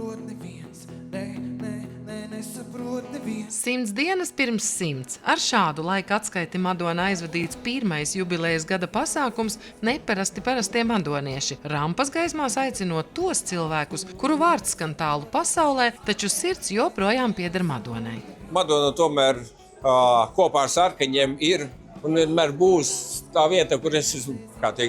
nesaprot neviens, nesaprot neviens. 100 dienas pirms 100. Ar šādu laika atskaiti Madona aizvadīts pirmais jubilejas gada pasākums parastie madonieši. Rampas gaismās aicinot tos cilvēkus, kuru vārds skan tālu pasaulē, taču sirds joprojām pieder Madonai. Madona tomēr kopā ar sarkaņiem ir un vienmēr būs tā vieta, kur es esmu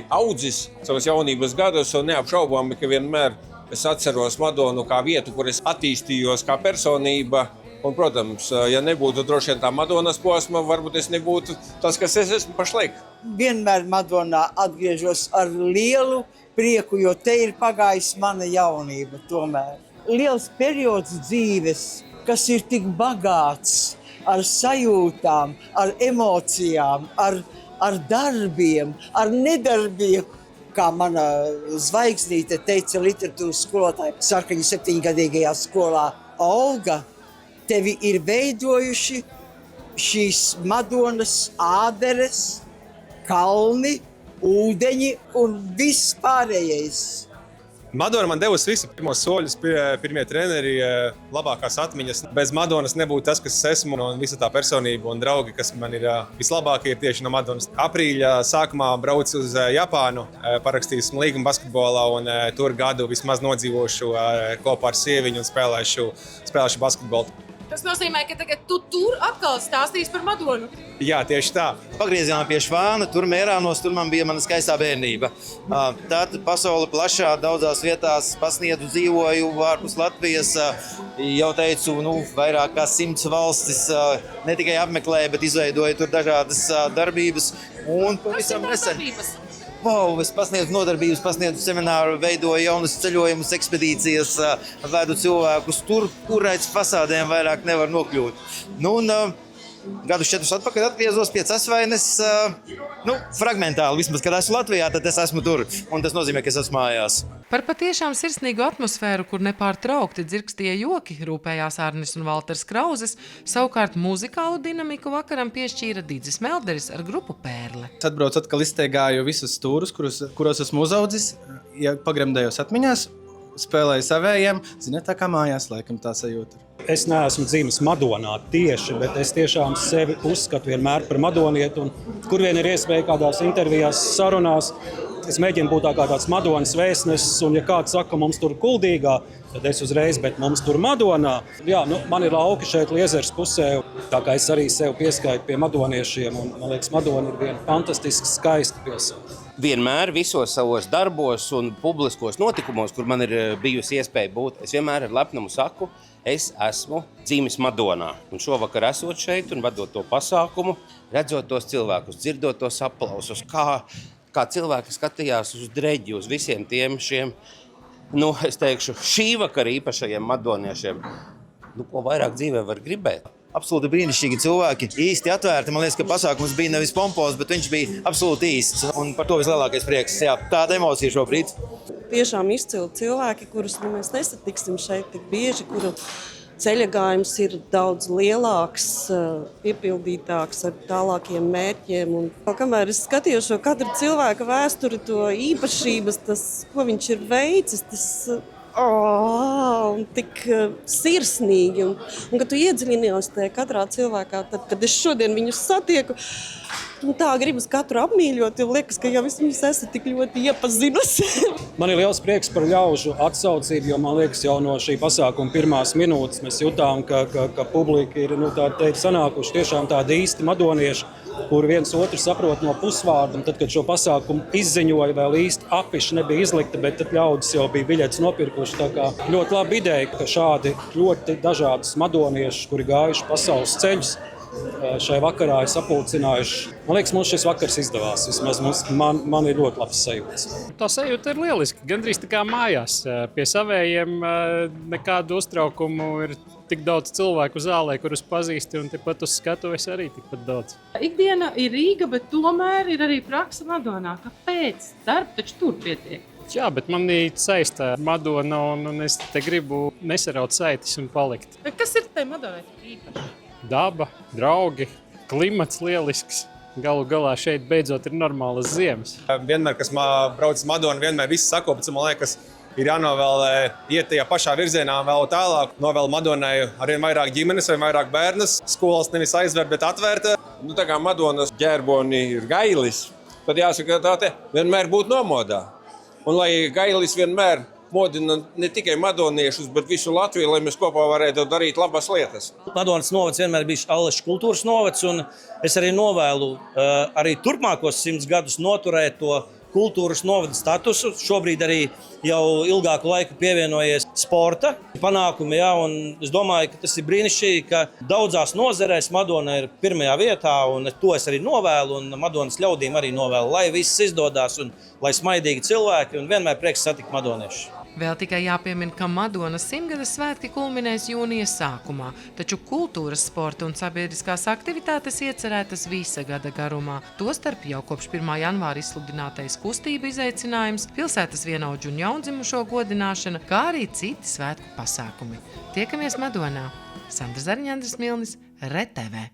audzis savas jaunības gados, un neapšaubāmi, ka vienmēr es atceros Madonu kā vietu, kur es attīstījos kā personība. Un, protams, ja nebūtu droši vien tā Madonas posma, varbūt es nebūtu tas, kas es esmu pašlaik. Vienmēr Madonā atgriežos ar lielu prieku, jo te ir pagājis mana jaunība tomēr. Liels periods dzīves, kas ir tik bagāts ar sajūtām, ar emocijām, ar darbiem, ar nedarbiem. Kā mana zvaigznīte teica literatūras skolotāja sarkaņu 7-gadīgajā skolā, Olga, tevi ir veidojuši šīs Madonas āderes, kalni, ūdeņi un viss pārējais. Madona man devusi visu pirmos soļus, pirmie treneri, labākās atmiņas. Bez Madonas nebūtu tas, kas es esmu, un visa tā personība un draugi, kas man ir vislabākie, ir tieši no Madonas. Aprīļa sākumā braucu uz Japānu, parakstīju līgumu basketbolā un tur gadu vismaz nodzīvošu kopā ar sieviņu un spēlēšu basketbolu. Tas nozīmē, ka tagad tu tur atkal stāstīsi par Madonu. Jā, tieši tā. Pagriezījām pie Švāna, tur Mērānos, tur man bija mana skaistā bērnība. Tad pasauli plašā, daudzās vietās pasniedzu, dzīvoju ārpus Latvijas. Jau teicu, vairāk kā 100 valstis ne tikai apmeklēju, bet izveidoju tur dažādas darbības. Un pavisam nesen. Es pasniedzu nodarbības, pasniedzu semināru, veidoju jaunas ceļojumus, ekspedīcijas, vedu cilvēkus tur, kur aiz fasādēm vairāk nevar nokļūt. Gadus 4 atpakaļ atgriezos pie Cesvaines, fragmentāli vismaz, kad esmu Latvijā, tad es esmu tur, un tas nozīmē, ka es esmu mājās. Par patiešām sirsnīgu atmosfēru, kur nepārtraukti dzirkstīja joki, rūpējās Arnis un Valters Krauzes, savukārt muzikālu dinamiku vakaram piešķīra Didzis Melderis ar grupu Pērle. Es atbraucu atkal izsteigāju visus stūrus, kuros esmu uzaudzis, pagremdējos atmiņās, spēlēju savējiem, tā kā mājās laikam tā sajūta. Es neesmu dzimis Madonā tieši, bet es tiešām sevi uzskatu vienmēr par madonieti, un kur vien ir iespēja kādās intervijās, sarunās, es mēģinu būt kā tāds Madonas vēstnesis, un ja kāds saka, mums tur Kuldīgā, tad es uzreiz, bet mums tur Madonā. Jā, man ir lauki šeit Liezers pusē, tā kā es arī sev pieskaitu pie madoniešiem, un man liekas, Madona ir viena fantastiski skaista pilsēta. Vienmēr visos savos darbos un publiskos notikumos, kur man ir bijusi iespēja būt, es vienmēr ar lepnumu saku, es esmu dzimis Madonā. Un šovakar esot šeit un vadot to pasākumu, redzot tos cilvēkus, dzirdot tos aplausus, kā cilvēki skatījās uz dreģi, uz visiem tiem šiem, es teikšu, šī vakara īpašajiem madoniešiem. Ko vairāk dzīvē var gribēt? Absolūti brīnišķīgi cilvēki, īsti atvērti. Man liekas, ka pasākums bija nevis pompos, bet viņš bija absolūti īsts. Un par to vislielākais prieks. Jā, tāda emocija šobrīd. Tiešām izcili cilvēki, kurus mēs nesatiksim šeit tik bieži, kuru ceļagājums ir daudz lielāks, piepildītāks ar tālākiem mērķiem. Un kamēr es skatījos šo katru cilvēku vēsturi, to īpašības, tas, ko viņš ir veicis, tas un tik sirsnīgi. Un kad tu iedziļinies tajā katrā cilvēkā, tad, kad es šodien viņus satieku, tā gribas katru apmīļot, jo liekas, ka jau viņus esat tik ļoti iepazinusi. Man ir liels prieks par ļaužu atsaucību, jo man liekas, jau no šī pasākuma pirmās minūtes mēs jutām, ka publika ir sanākuši tiešām tādi īsti madonieši, kur viens otru saprot no pusvārda. Tad, kad šo pasākumu izziņoja, vēl īsti afiša nebija izlikta, bet tad ļaudis jau bija biļetes nopirkuši. Tā kā ļoti laba ideja, ka šādi ļoti dažādas madonieši, kuri gājuši pasaules ceļus, šai vakarā ir sapulcinājuši. Man liekas, mums šis vakars izdevās. Vismaz man ir ļoti labs sajūtas. Tā sajūta ir lieliska. Gandrīz tā kā mājās. Pie savējiem nekādu uztraukumu ir tik daudz cilvēku zālē, kurus pazīsti, un tepat uz skatuves arī tikpat daudz. Ikdiena ir Rīga, bet tomēr ir arī praksa Madonā. Kāpēc? Darba taču tur pietiek. Jā, bet manī saista Madona, un es te gribu nesaraut saitis un palikt. Bet kas ir te Madonai tik īpaši? Daba, draugi, klimats lielisks. Galu galā šeit beidzot ir normālas ziemas. Vienmēr, kas brauc uz Madonu, vienmēr viss sakopats. Man liekas, ir jānovēl iet tajā pašā virzienā vēl tālāk. Novēl Madonai arvien vairāk ģimenes vai vairāk bērnas. Skolas nevis aizvērt, bet atvērt. Nu, tā kā Madonas ģērboni ir gailis, tad jāsaka, tā te vienmēr būt nomodā. Un lai gailis vienmēr modina ne tikai madoniešus, bet visu Latviju, lai mēs kopā varētu darīt labas lietas. Madonas novads vienmēr bijis Aleša kultūras novads, un es arī novēlu arī turpmākos 100 gadus noturēt to kultūras novada statusu. Šobrīd arī jau ilgāku laiku pievienojies sporta panākumi, ja, un es domāju, ka tas ir brīnišķīgi, ka daudzās nozarēs Madona ir pirmajā vietā, un to es arī novēlu, un Madonas ļaudīm arī novēlu, lai viss izdodas, un lai smaidīgi cilvēki, un vienmēr prieks satikt madoniešu. Vēl tikai jāpiemina, ka Madonas 100-gades svētki kulminēs jūnija sākumā, taču kultūras, sporta un sabiedriskās aktivitātes iecerētas visa gada garumā. Tostarp jau kopš 1. janvāra izsludinātais kustību izaicinājums, pilsētas vienaudžu un jaundzimušo godināšana, kā arī citi svētku pasākumi. Tiekamies Madonā. Sandra Zariņa, Andris Milnis, RTV.